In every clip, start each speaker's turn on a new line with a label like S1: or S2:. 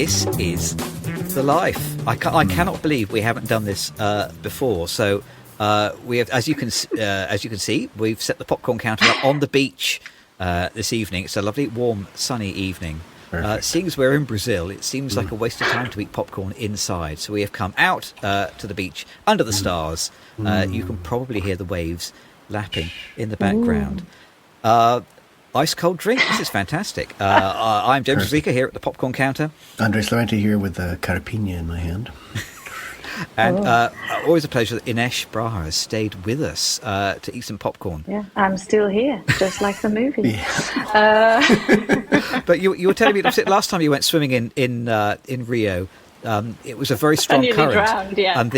S1: This is The Life. I cannot believe we haven't done this before. So we have, as you can see, we've set the popcorn counter up on the beach this evening. It's a lovely, warm, sunny evening. Seeing as we're in Brazil, it seems like a waste of time to eat popcorn inside. So we have come out to the beach under the stars. You can probably hear the waves lapping in the background. Ice cold drink. This is fantastic. I'm James Rosica here at the popcorn counter.
S2: Andres Lorente here with the carapinha in my hand.
S1: And always a pleasure that Inês Braha has stayed with us to eat some popcorn.
S3: Yeah, I'm still here, just like the movie.
S1: Yeah. But you were telling me last time you went swimming in Rio. It was a very strong current,
S3: drowned, yeah.
S1: and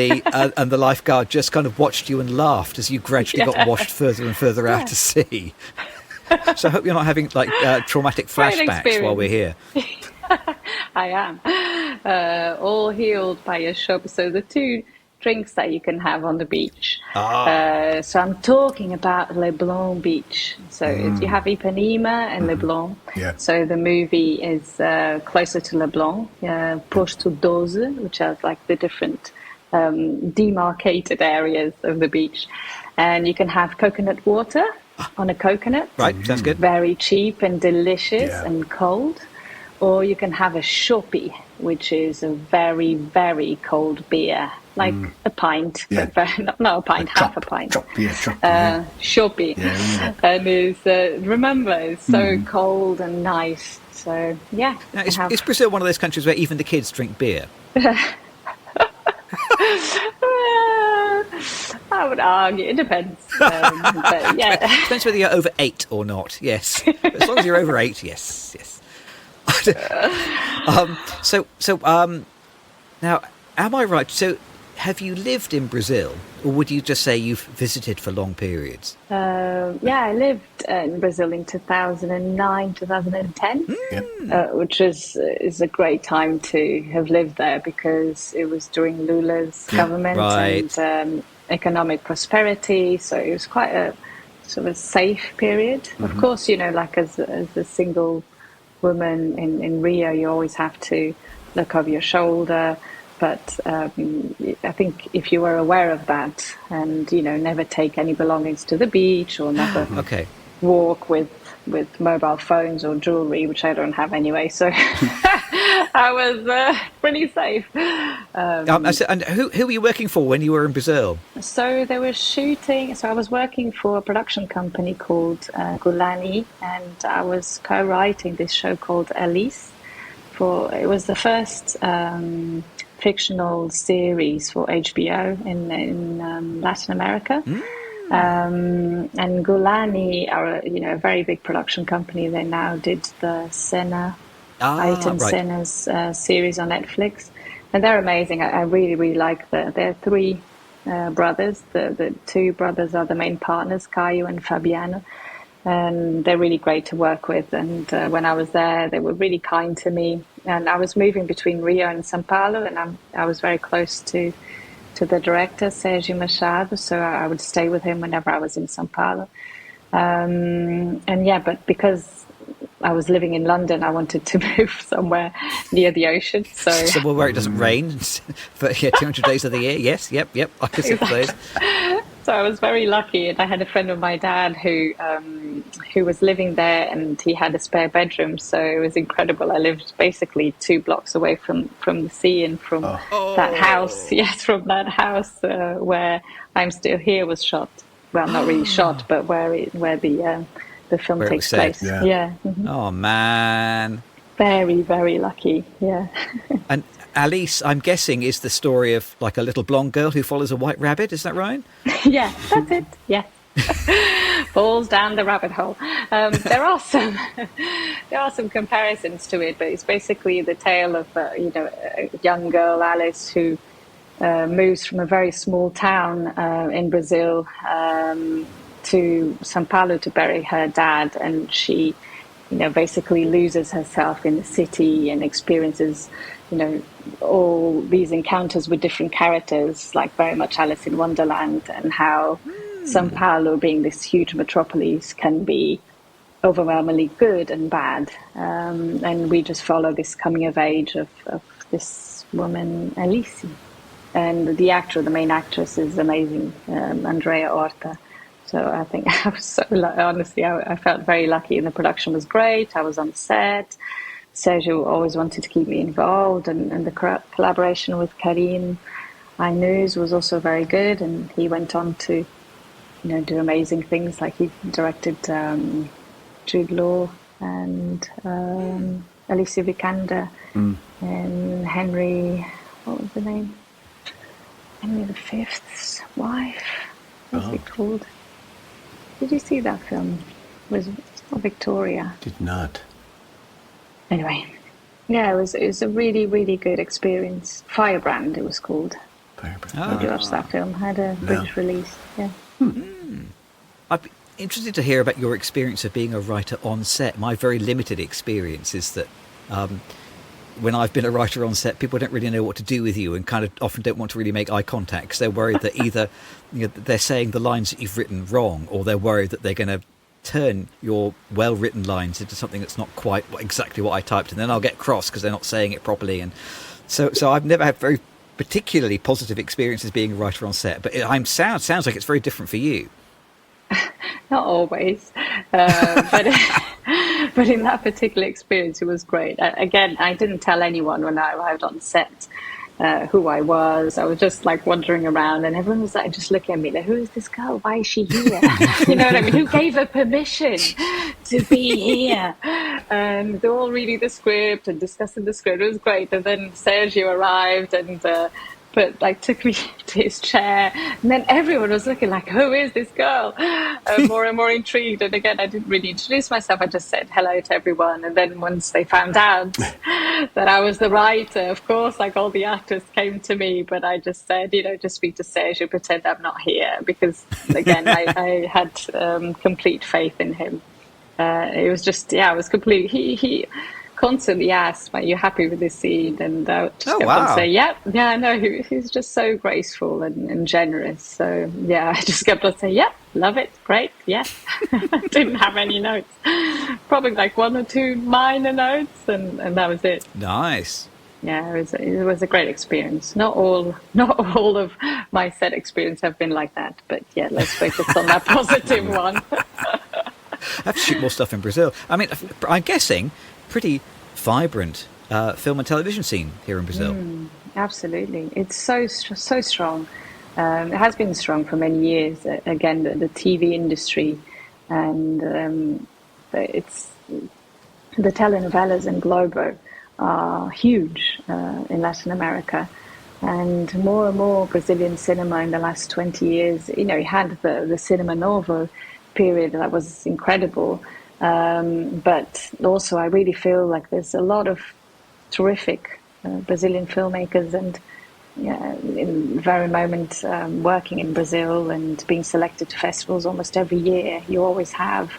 S1: the lifeguard just kind of watched you and laughed as you gradually got washed further and further out to sea. So I hope you're not having traumatic flashbacks while we're here.
S3: I am. All healed by a shop. So the two drinks that you can have on the beach. So I'm talking about Leblon Beach. So you have Ipanema and Leblon.
S2: Yeah.
S3: So the movie is closer to Leblon, Posto 12, which has like the different demarcated areas of the beach. And you can have coconut water on a coconut.
S1: Right, sounds good.
S3: Very cheap and delicious and cold. Or you can have a chopp, which is a very, very cold beer, like a pint, but not a pint, half a pint. Chopp.
S2: Yeah.
S3: And it's so cold and nice. So, yeah.
S1: Now, is Brazil one of those countries where even the kids drink beer?
S3: I would argue it depends. But yeah.
S1: Depends whether you're over 8 or not. Yes, as long as you're over 8, yes. Now, am I right? So, have you lived in Brazil, or would you just say you've visited for long periods?
S3: I lived in Brazil in 2009, 2010, which is a great time to have lived there because it was during Lula's government and economic prosperity. So it was quite a sort of safe period. Of course, like as a single woman in Rio, you always have to look over your shoulder. But I think if you were aware of that and, never take any belongings to the beach or never walk with mobile phones or jewelry, which I don't have anyway. So I was pretty safe.
S1: And who were you working for when you were in Brazil?
S3: So they were shooting. So I was working for a production company called Gulani, and I was co-writing this show called Alice. It was the first fictional series for HBO in Latin America. And Gulani are a very big production company. They now did the Senna, Ayrton Senna's series on Netflix, and they're amazing. I really, really like they're three brothers. The two brothers are the main partners, Caio and Fabiano, and they're really great to work with. And when I was there, they were really kind to me. And I was moving between Rio and São Paulo, and I was very close to the director, Sergio Machado, so I would stay with him whenever I was in São Paulo. But because I was living in London, I wanted to move somewhere near the ocean. So
S1: somewhere where it doesn't rain for 200 days of the year. Yes, yep. I could see those.
S3: So I was very lucky, and I had a friend of my dad who was living there, and he had a spare bedroom, so it was incredible. I lived basically 2 blocks away from the sea, and from that house. Yes, from that house where I'm Still Here was shot. Well, not really shot, but where the film takes place. Yeah. Mm-hmm.
S1: Oh man.
S3: Very, very lucky. Yeah.
S1: And Alice, I'm guessing, is the story of like a little blonde girl who follows a white rabbit. Is that right?
S3: Yeah, that's it. Yeah. Falls down the rabbit hole. There are some comparisons to it, but it's basically the tale of a young girl, Alice, who moves from a very small town in Brazil to São Paulo to bury her dad, and she basically loses herself in the city and experiences all these encounters with different characters, like very much Alice in Wonderland, and how São Paulo, being this huge metropolis, can be overwhelmingly good and bad. And we just follow this coming of age of this woman, Elise. And the actor, the main actress, is amazing, Andrea Horta. So I think I was so honestly, I felt very lucky, and the production was great. I was on set. Sergio always wanted to keep me involved, and the collaboration with Karim Ainuz was also very good. And he went on to, do amazing things. Like he directed Jude Law and Alicia Vikander and Henry. What was the name? Henry V's wife. What's it called? Did you see that film? It's not Victoria.
S2: Did not.
S3: Anyway, yeah, it was a really, really good experience. Firebrand, it was called.
S2: Firebrand.
S3: Did you watch that film? Had a British release. Yeah.
S1: I'd be interested to hear about your experience of being a writer on set. My very limited experience is that when I've been a writer on set, people don't really know what to do with you and kind of often don't want to really make eye contact because they're worried that either they're saying the lines that you've written wrong, or they're worried that they're going to turn your well-written lines into something that's not quite exactly what I typed, and then I'll get cross because they're not saying it properly. And so I've never had very particularly positive experiences being a writer on set, but sounds like it's very different for you.
S3: Not always, but but in that particular experience, it was great. Again, I didn't tell anyone when I arrived on set who I was. I was just like wandering around, and everyone was like just looking at me like, "Who is this girl? Why is she here?" You know what I mean? Who gave her permission to be here? And they're all reading the script and discussing the script. It was great. And then Sergio arrived and took me to his chair, and then everyone was looking like, who is this girl? More and more intrigued. And again, I didn't really introduce myself. I just said hello to everyone. And then once they found out that I was the writer, of course, like all the actors came to me, but I just said, just speak to Sergio, pretend I'm not here, because again, I had complete faith in him. It was just, it was complete. He constantly asked, "Are you happy with this scene?" And I just kept on saying, "Yeah, I know." He's just so graceful and generous. So I just kept on saying, "Yeah, love it, great, yeah." Didn't have any notes, probably like one or two minor notes, and that was it.
S1: Nice.
S3: Yeah, it was a great experience. Not all of my set experience have been like that, but let's focus on that positive one.
S1: I have to shoot more stuff in Brazil. I mean, I'm guessing pretty vibrant film and television scene here in Brazil.
S3: Absolutely. It's so strong. It has been strong for many years. Again, the TV industry, and it's the telenovelas and Globo are huge in Latin America. And more Brazilian cinema in the last 20 years. You had the Cinema Novo period that was incredible. But also I really feel like there's a lot of terrific Brazilian filmmakers, and in the very moment working in Brazil and being selected to festivals almost every year, you always have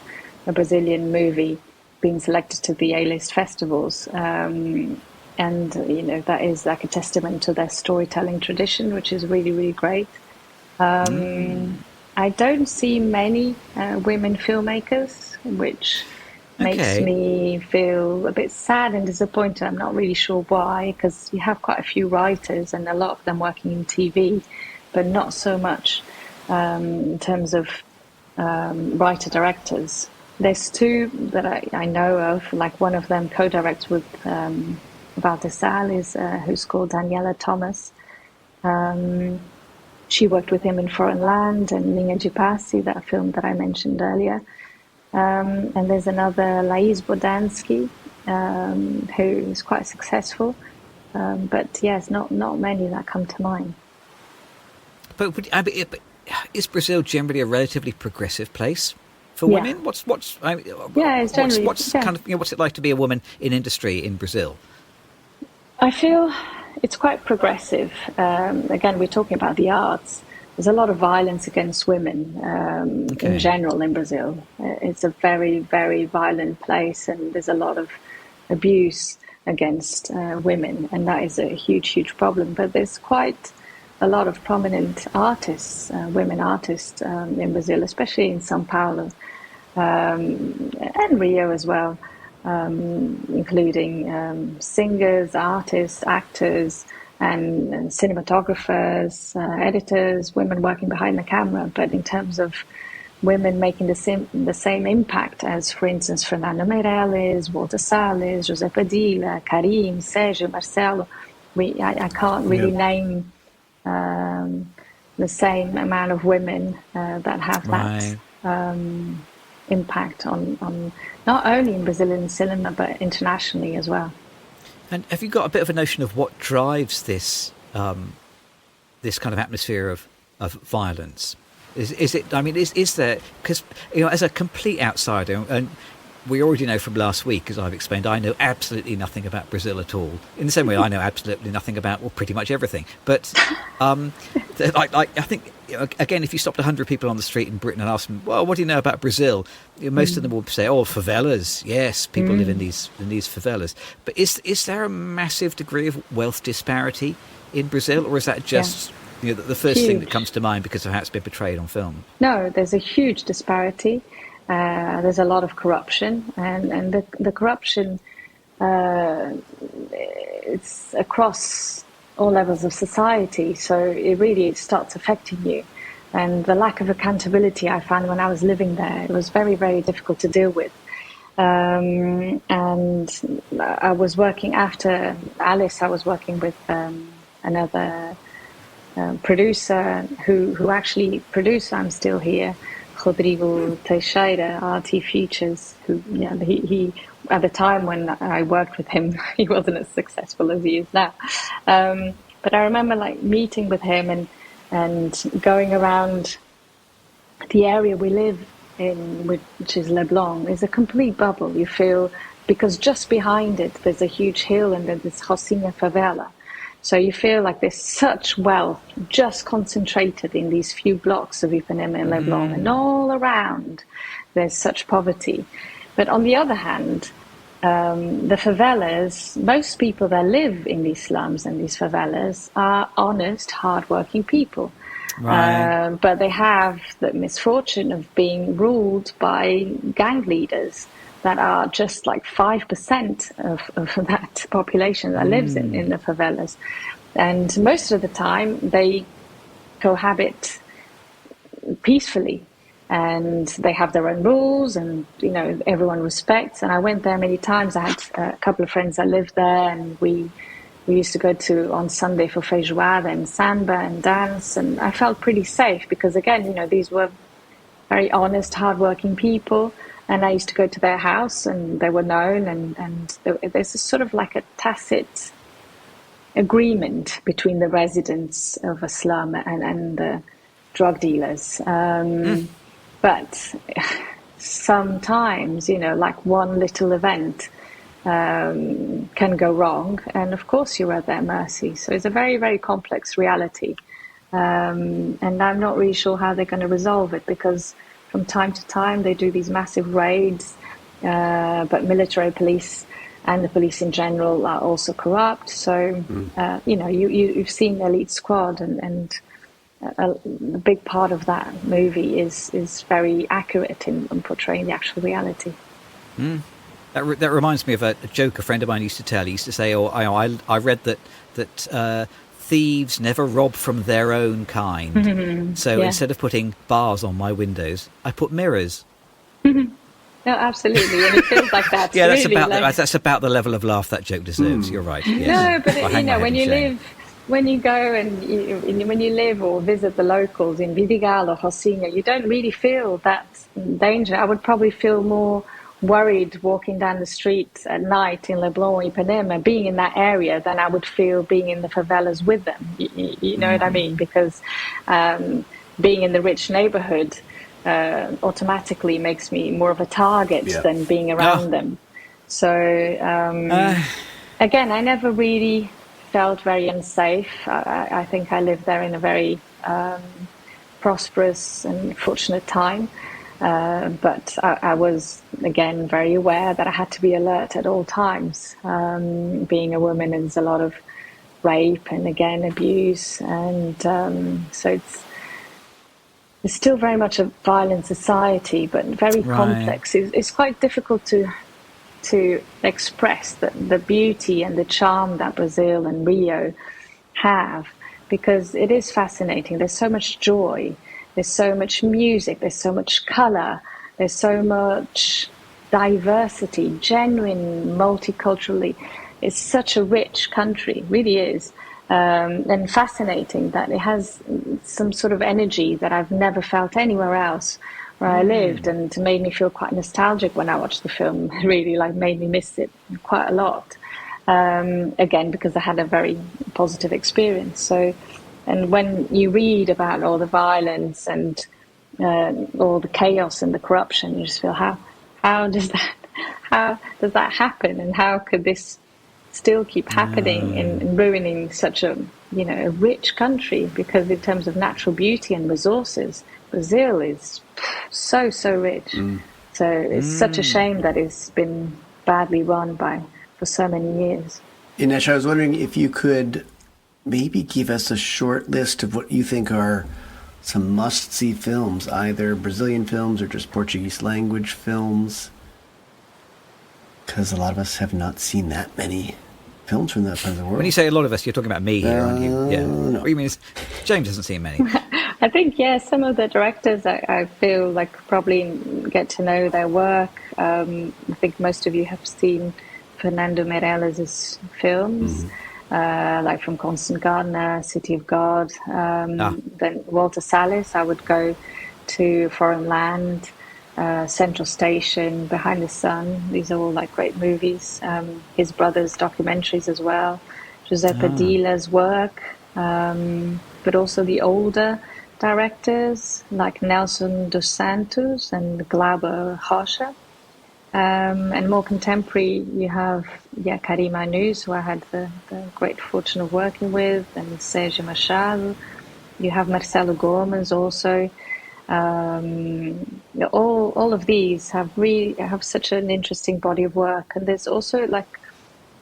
S3: a Brazilian movie being selected to the A-list festivals. And that is like a testament to their storytelling tradition, which is really, really great. I don't see many women filmmakers, which makes me feel a bit sad and disappointed. I'm not really sure why, because you have quite a few writers and a lot of them working in TV, but not so much in terms of writer-directors. There's two that I know of, like one of them co-directs with Baltasar, who's called Daniela Thomas. She worked with him in Foreign Land and Linha de Passe, that film that I mentioned earlier. And there's another, Lais Bodansky, who is quite successful. But yes, not many that come to mind.
S1: But is Brazil generally a relatively progressive place for women? It's generally. What's kind of what's it like to be a woman in industry in Brazil?
S3: I feel it's quite progressive. Again, we're talking about the arts. There's a lot of violence against women in general in Brazil. It's a very, very violent place, and there's a lot of abuse against women, and that is a huge, huge problem. But there's quite a lot of prominent artists, women artists in Brazil, especially in São Paulo. and Rio as well, including singers, artists, actors, and cinematographers, editors, women working behind the camera. But in terms of women making the same impact as, for instance, Fernando Meirelles, Walter Salles, José Padilha, Karim, Sérgio, Marcelo, I can't really name the same amount of women that have that impact on not only in Brazilian cinema but internationally as well.
S1: And have you got a bit of a notion of what drives this this kind of atmosphere of violence? Is it? I mean, is there? Because as a complete outsider, and we already know from last week, as I've explained, I know absolutely nothing about Brazil at all. In the same way, I know absolutely nothing about pretty much everything. But I think again, if you stopped 100 people on the street in Britain and asked them, "Well, what do you know about Brazil?" Most of them will say, "Oh, favelas. Yes, people live in these favelas." But is there a massive degree of wealth disparity in Brazil, or is that just the first thing that comes to mind because of how it's been portrayed on film?
S3: No, there's a huge disparity. There's a lot of corruption, and the corruption it's across all levels of society. So it starts affecting you. And the lack of accountability I found when I was living there, it was very, very difficult to deal with. And I was working after Alice. I was working with another producer who actually produced I'm Still Here, Rodrigo Teixeira, RT Features, who he at the time when I worked with him, he wasn't as successful as he is now. But I remember meeting with him and going around the area we live in, which is Leblon, is a complete bubble. You feel, because just behind it there's a huge hill and then this Rocinha favela. So you feel like there's such wealth just concentrated in these few blocks of Ipanema and Leblon, and all around there's such poverty. But on the other hand, the favelas, most people that live in these slums and these favelas are honest, hardworking people.
S1: Right.
S3: But they have the misfortune of being ruled by gang leaders that are just 5% of that population that lives in the favelas. And most of the time they cohabit peacefully, and they have their own rules, and everyone respects. And I went there many times. I had a couple of friends that lived there, and we used to go on Sunday for feijoada and samba and dance, and I felt pretty safe because, again, these were very honest, hardworking people. And I used to go to their house, and they were known, and there's a sort of a tacit agreement between the residents of a slum and the drug dealers. But sometimes, one little event can go wrong, and of course you're at their mercy. So it's a very, very complex reality. And I'm not really sure how they're going to resolve it, because from time to time they do these massive raids, but military police and the police in general are also corrupt. So, you've seen Elite Squad, and a big part of that movie is very accurate in portraying the actual reality.
S1: That reminds me of a joke a friend of mine used to tell. He used to say, I read that thieves never rob from their own kind. So instead of putting bars on my windows, I put mirrors.
S3: No, absolutely, and it feels like that.
S1: Yeah,
S3: really,
S1: that's about the level of laugh that joke deserves. You're right. Yes.
S3: No, but when you go and when you live or visit the locals in Vidigal or Rocinha, you don't really feel that danger. I would probably feel more worried walking down the street at night in Leblon or Ipanema, being in that area, than I would feel being in the favelas with them. You know what I mean? Because being in the rich neighborhood automatically makes me more of a target than being around them. So again, I never really felt very unsafe. I think I lived there in a very prosperous and fortunate time. But I was, again, very aware that I had to be alert at all times. Being a woman, there's a lot of rape and, again, abuse. And so it's still very much a violent society, but very complex. It's quite difficult to express the beauty and the charm that Brazil and Rio have, because it is fascinating. There's so much joy, there's so much music, there's so much color, there's so much diversity, genuine multiculturally. It's such a rich country, really is, and fascinating that it has some sort of energy that I've never felt anywhere else where I lived, and made me feel quite nostalgic when I watched the film. Really, like, made me miss it quite a lot. Again, because I had a very positive experience. So, and when you read about all the violence and all the chaos and the corruption, you just feel how does that happen, and how could this still keep happening and ruining such a a rich country? Because in terms of natural beauty and resources, Brazil is so rich. So it's such a shame that it's been badly run for so many years.
S2: Inês, I was wondering if you could maybe give us a short list of what you think are some must-see films, either Brazilian films or just Portuguese language films, because a lot of us have not seen that many films from that part of the world.
S1: When you say a lot of us, you're talking about me here, aren't you? Yeah.
S2: No.
S1: What you mean is James hasn't seen many.
S3: I think, some of the directors I feel like probably get to know their work. I think most of you have seen Fernando Meirelles' films, like from Constant Gardener, City of God. Then Walter Salles, I would go to Foreign Land, Central Station, Behind the Sun. These are all like great movies. His brother's documentaries as well. José Padilla's work, but also the older directors like Nelson dos Santos and Glauber Rocha. And more contemporary, you have Karim Anus, who I had the great fortune of working with, and Sérgio Machado. You have Marcelo Gomes also. All of these have such an interesting body of work, and there's also like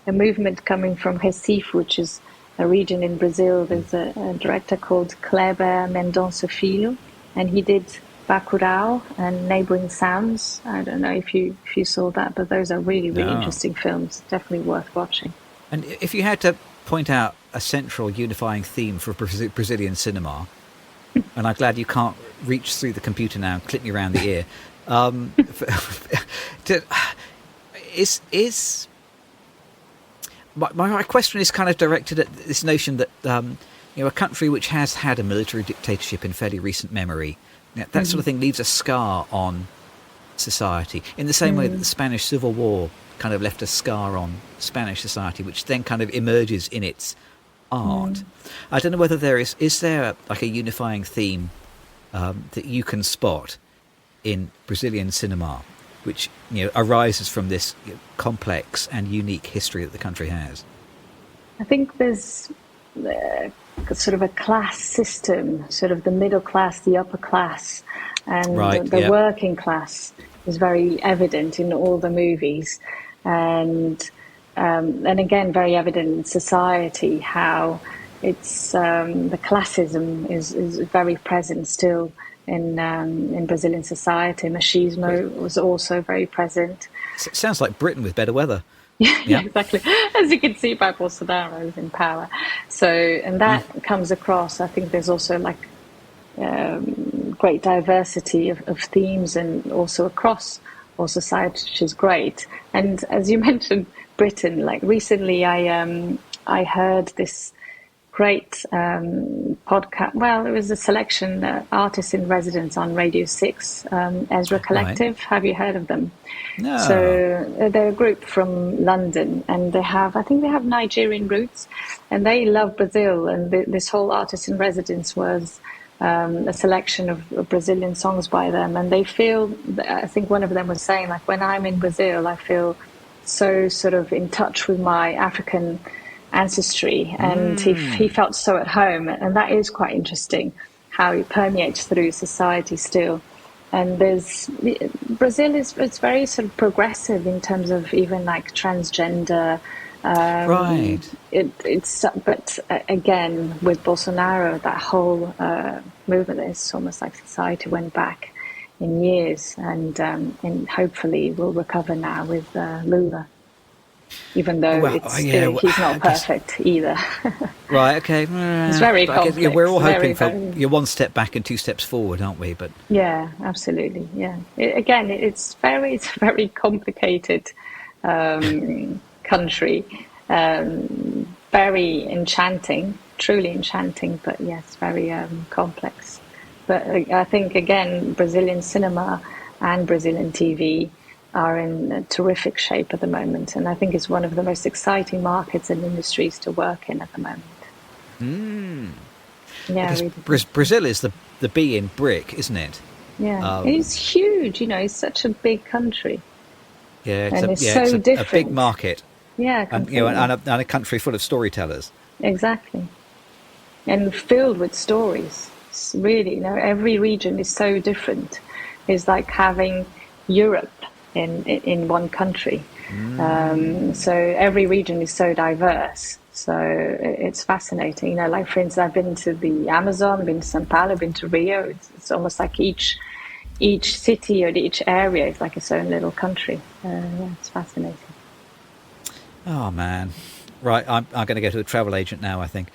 S3: a movement coming from Recife, which is a region in Brazil. There's a director called Kleber Mendonça Filho, and he did Bacurau and Neighboring Sounds. I don't know if you saw that, but those are really interesting films. Definitely worth watching.
S1: And if you had to point out a central unifying theme for Brazilian cinema, and I'm glad you can't reach through the computer now and clip me around the ear, my question is kind of directed at this notion that a country which has had a military dictatorship in fairly recent memory, that sort of thing leaves a scar on society, in the same way that the Spanish Civil War kind of left a scar on Spanish society, which then kind of emerges in its art. I don't know whether is there like a unifying theme that you can spot in Brazilian cinema, which arises from this complex and unique history that the country has.
S3: I think there's sort of a class system, sort of the middle class, the upper class, and the working class is very evident in all the movies, and again very evident in society how it's the classism is very present still in Brazilian society. Machismo was also very present.
S1: Sounds like Britain with better weather.
S3: Yeah, exactly. As you can see by Bolsonaro's in power. So, and that comes across. I think there's also like great diversity of themes, and also across all societies, which is great. And as you mentioned, Britain, like recently I heard this great podcast. Well, it was a selection, artists in residence on Radio 6, Ezra Collective. Right. Have you heard of them?
S1: No.
S3: So they're a group from London, and I think they have Nigerian roots, and they love Brazil. And this whole artist in residence was a selection of Brazilian songs by them. And they feel, I think one of them was saying, like, when I'm in Brazil, I feel so sort of in touch with my African ancestry, and he felt so at home. And that is quite interesting, how it permeates through society still. And Brazil is very sort of progressive in terms of even like transgender
S1: Right.
S3: But again, with Bolsonaro, that whole movement, it's almost like society went back in years, and hopefully we'll recover now with Lula, even though he's not perfect either.
S1: Right. Okay.
S3: It's very complex.
S1: We're all hoping for you're one step back and two steps forward, aren't we? But
S3: yeah, absolutely. Yeah. It's a very complicated country. Very enchanting, truly enchanting, but yes, very complex. But I think, again, Brazilian cinema and Brazilian TV are in terrific shape at the moment, and I think it's one of the most exciting markets and industries to work in at the moment. Yeah,
S1: really. Brazil is the B in BRIC, isn't it?
S3: Yeah, it's huge. It's such a big country.
S1: Yeah,
S3: it's different.
S1: A big market.
S3: Yeah,
S1: and a country full of storytellers.
S3: Exactly, and filled with stories. It's really, every region is so different. It's like having Europe in one country. So every region is so diverse. So it's fascinating. Like, for instance, I've been to the Amazon, been to São Paulo, been to Rio. It's almost like each city or each area is like its own little country. It's fascinating.
S1: Oh man, right. I'm going to go to a travel agent now. I think.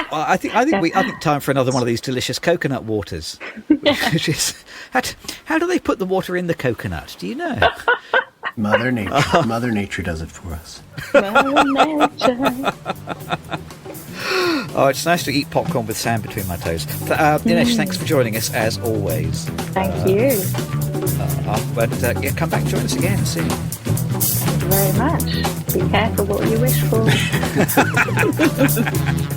S1: I think time for another one of these delicious coconut waters. Which is how do they put the water in the coconut? Do you know?
S2: Mother Nature. Mother Nature does it for us.
S3: Mother Nature.
S1: Oh, it's nice to eat popcorn with sand between my toes. Inês, thanks for joining us as always.
S3: Thank you.
S1: But come back and join us again soon.
S3: Thank you very much. Be careful what you wish for.